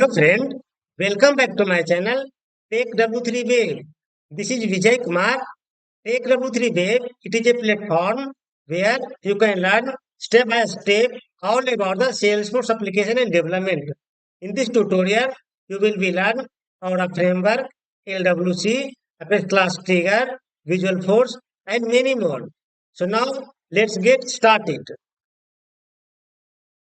Hello friend, welcome back to my channel Take W3 Web. This is Vijay Kumar. Take W3 Web, it is a platform where you can learn step by step all about the Salesforce application and development. In this tutorial, you will be learn our framework, LWC, Apex Class Trigger, Visual Force, and many more. So now let's get started.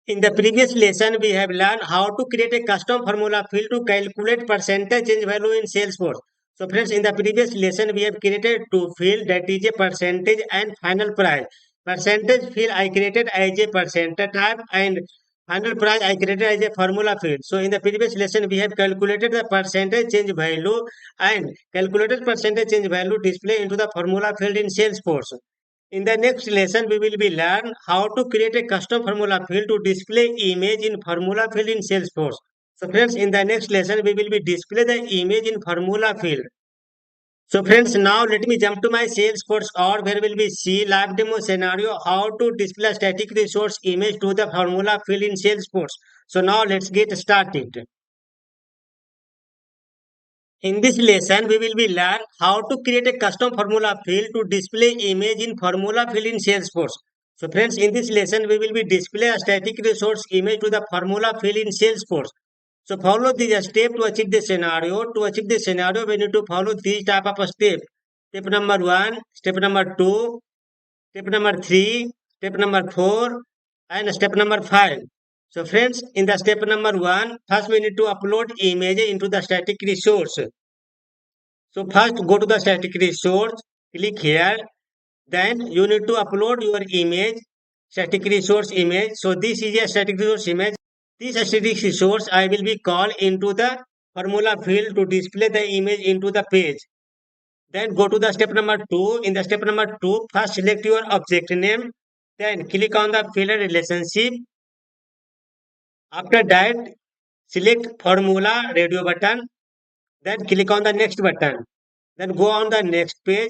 In the previous lesson, we have learned how to create a custom formula field to calculate percentage change value in Salesforce. So friends, in the previous lesson, we have created two field, that is a percentage and final price. Percentage field I created as a percentage type and final price I created as a formula field. So in the previous lesson, we have calculated the percentage change value and calculated percentage change value display into the formula field in Salesforce. In the next lesson, we will be learn how to create a custom formula field to display image in formula field in Salesforce. So friends, in the next lesson, we will be display the image in formula field. So friends, now let me jump to my Salesforce or where will we see live demo scenario how to display a static resource image to the formula field in Salesforce. So now let's get started. In this lesson, we will be learn how to create a custom formula field to display image in formula field in Salesforce. So friends, in this lesson, we will be display a static resource image to the formula field in Salesforce. So follow these steps to achieve the scenario. To achieve the scenario, we need to follow these type of steps. Step number 1, step number 2, step number 3, step number 4, and step number 5. So friends, in the step number 1, first we need to upload image into the static resource. So first go to the static resource, click here, then you need to upload your image, static resource image. So this is a static resource image. This static resource I will be called into the formula field to display the image into the page. Then go to the step number 2. In the step number 2, first select your object name, then click on the field relationship. After that, select formula radio button, then click on the next button. Then go on the next page.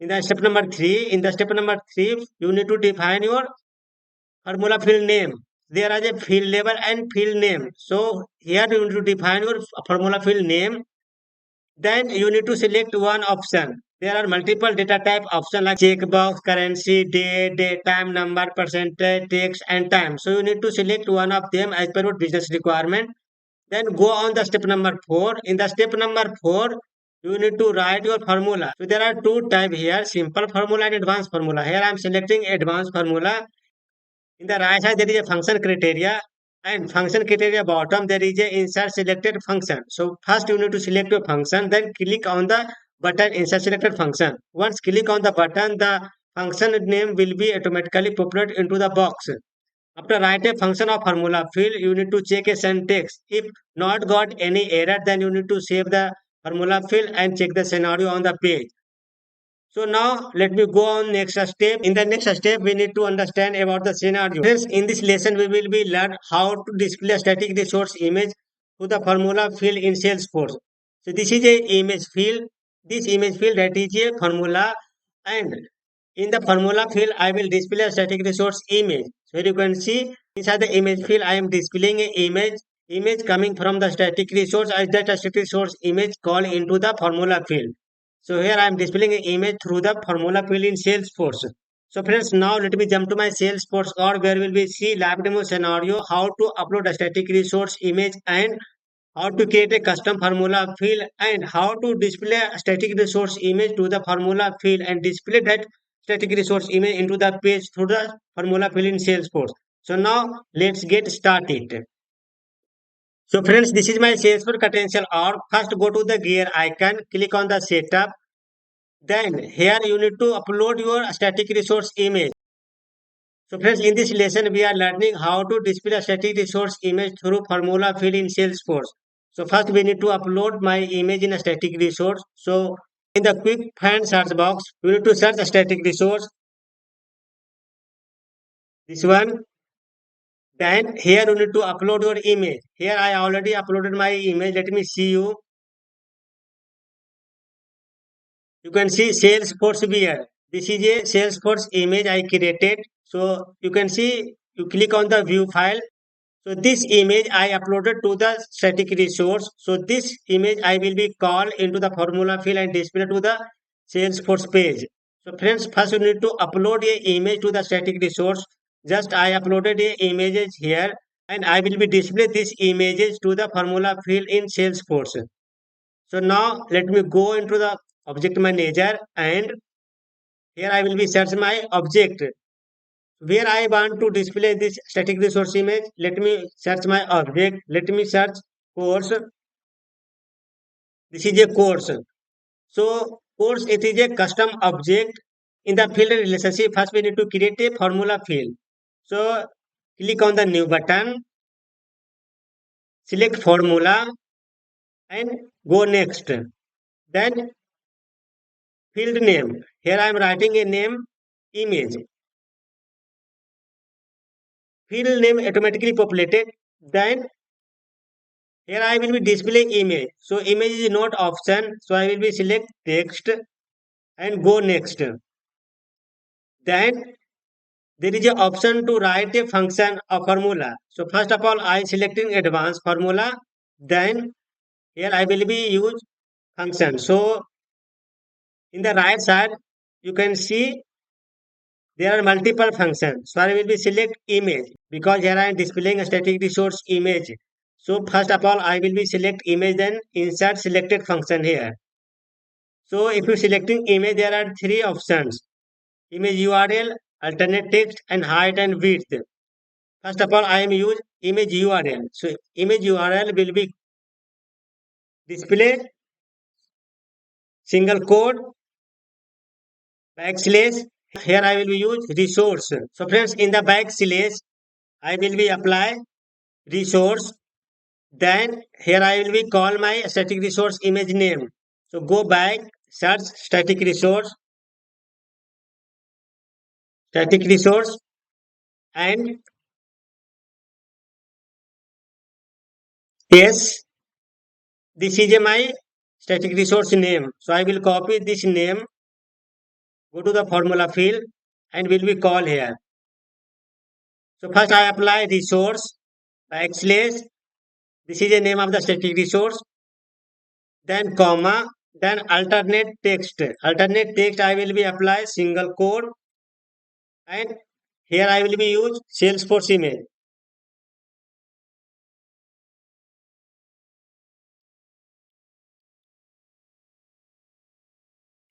In the step number 3, you need to define your formula field name. There is a field label and field name. So here you need to define your formula field name. Then you need to select one option. There are multiple data type options like checkbox, currency, date, time, number, percentage, text, and time. So you need to select one of them as per your business requirement. Then go on the step number 4. In the step number 4, you need to write your formula. So there are two types here, simple formula and advanced formula. Here I am selecting advanced formula. In the right side, there is a function criteria, and function criteria bottom, there is a insert selected function. So first you need to select your function, then click on the button insert selected function. Once click on the button, the function name will be automatically populated into the box. After write a function of formula field, you need to check a syntax. If not got any error, then you need to save the formula field and check the scenario on the page. So now let me go on next step. In the next step, we need to understand about the scenario. Friends, in this lesson, we will be learn how to display a static resource image to the formula field in Salesforce. So this is a image field. This image field that is a formula, and in the formula field, I will display a static resource image. So you can see inside the image field, I am displaying an image coming from the static resource as that static resource image called into the formula field. So here I am displaying an image through the formula field in Salesforce. So friends, now let me jump to my Salesforce or where will we see lab demo scenario, how to upload a static resource image and how to create a custom formula field and how to display a static resource image to the formula field and display that static resource image into the page through the formula field in Salesforce. So now let's get started. So friends, this is my Salesforce Credential org. First go to the gear icon, click on the setup. Then here you need to upload your static resource image. So friends, in this lesson we are learning how to display a static resource image through formula field in Salesforce. So first we need to upload my image in a static resource. So in the quick find search box, you need to search a static resource. This one. Then here you need to upload your image. Here I already uploaded my image. Let me see you. You can see Salesforce here. This is a Salesforce image I created. So you can see, you click on the view file. So this image I uploaded to the static resource. So this image I will be called into the formula field and display to the Salesforce page. So friends, first you need to upload a image to the static resource. Just I uploaded a images here and I will be display these images to the formula field in Salesforce. So now let me go into the object manager and here I will be search my object where I want to display this static resource image. Let me search my object. Let me search course. This is a course. So course it is a custom object in the field relationship. First we need to create a formula field. So click on the new button, select formula and go next. Then field name. Here I am writing a name image. Field name automatically populated. Then here I will be display image. So image is not option. So I will be select text and go next. Then there is a option to write a function or formula. So first of all I selecting advanced formula. Then here I will be use function. So in the right side you can see there are multiple functions. So I will be select image because here I am displaying a static resource image. So first of all I will be select image then insert selected function here. So if you selecting image there are three options: image URL, alternate text and height and width. First of all I am use image URL. So image URL will be display single quote backslash. Here I will be use resource. So friends in the backslash I will be apply resource. Then here I will be call my static resource image name. So go back, search static resource, and yes, this is my static resource name. So I will copy this name, go to the formula field, and will be call here. So first I apply resource backslash. This is the name of the static resource. Then comma. Then alternate text. Alternate text I will be apply single quote and here I will be use Salesforce image.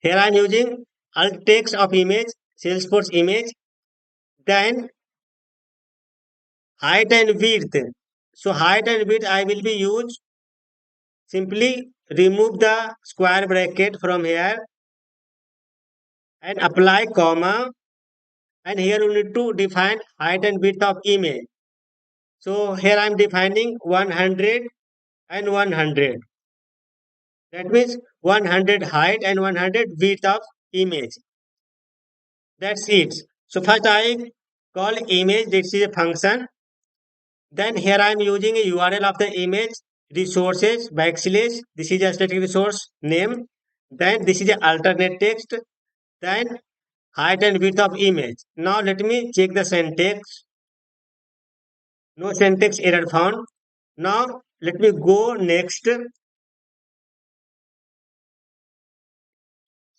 Here I am using alt text of image Salesforce image. Then height and width. So height and width I will be use simply remove the square bracket from here and apply comma and here you need to define height and width of image. So here I am defining 100 and 100. That means 100 height and 100 width of image. That's it. So first I call image. This is a function. Then here I am using a URL of the image resources backslash. This is a static resource name. Then this is a alternate text. Then height and width of image. Now let me check the syntax. No syntax error found. Now let me go next.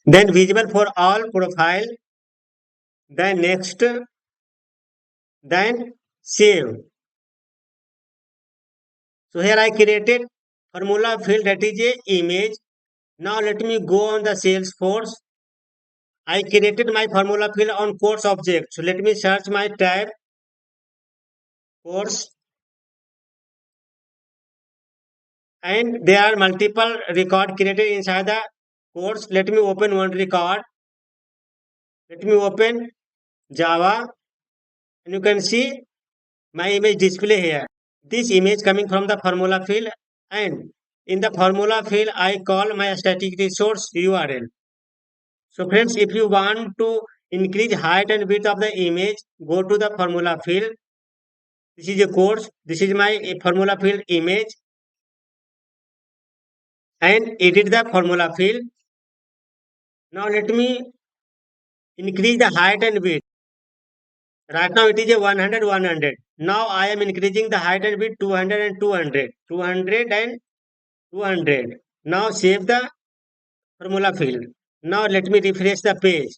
Then visible for all profile. Then next. Then save. So here I created formula field that is a image. Now let me go on the Salesforce. I created my formula field on course object. So let me search my tab course and there are multiple record created inside the course. Let me open one record. Let me open Java and you can see my image display here. This image coming from the formula field and in the formula field I call my static resource URL. So friends, if you want to increase height and width of the image, go to the formula field. This is a course. This is my formula field image and edit the formula field. Now let me increase the height and width. Right now it is a 100, 100. Now I am increasing the height and width 200 and 200. 200 and 200. Now save the formula field. Now let me refresh the page.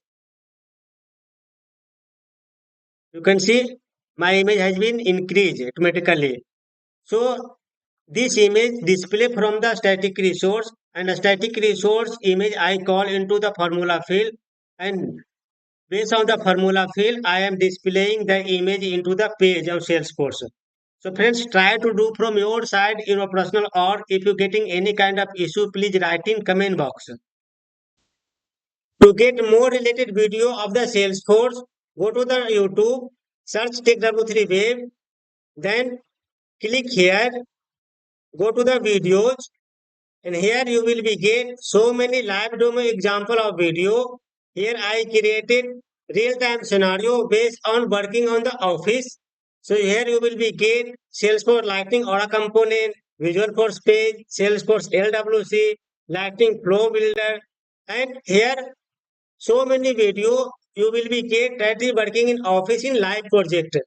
You can see my image has been increased automatically. So this image display from the static resource, and the static resource image I call into the formula field, and based on the formula field I am displaying the image into the page of Salesforce. So friends, try to do from your side in your personal, or if you getting any kind of issue, please write in comment box. To get more related video of the Salesforce, go to the YouTube, search TechW3 Web, then click here, go to the videos, and here you will be get so many live demo example of video. Here I created real-time scenario based on working on the office. So here you will be get Salesforce Lightning Aura component, Visual Force page, Salesforce LWC, Lightning Flow Builder, and here so many video you will be get that is working in office in live project.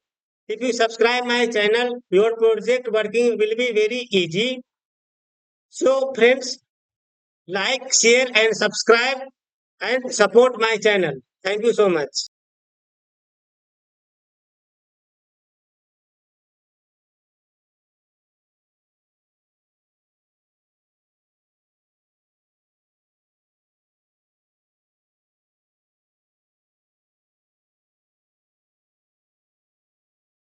If you subscribe my channel, your project working will be very easy. So friends, like, share and subscribe and support my channel. Thank you so much.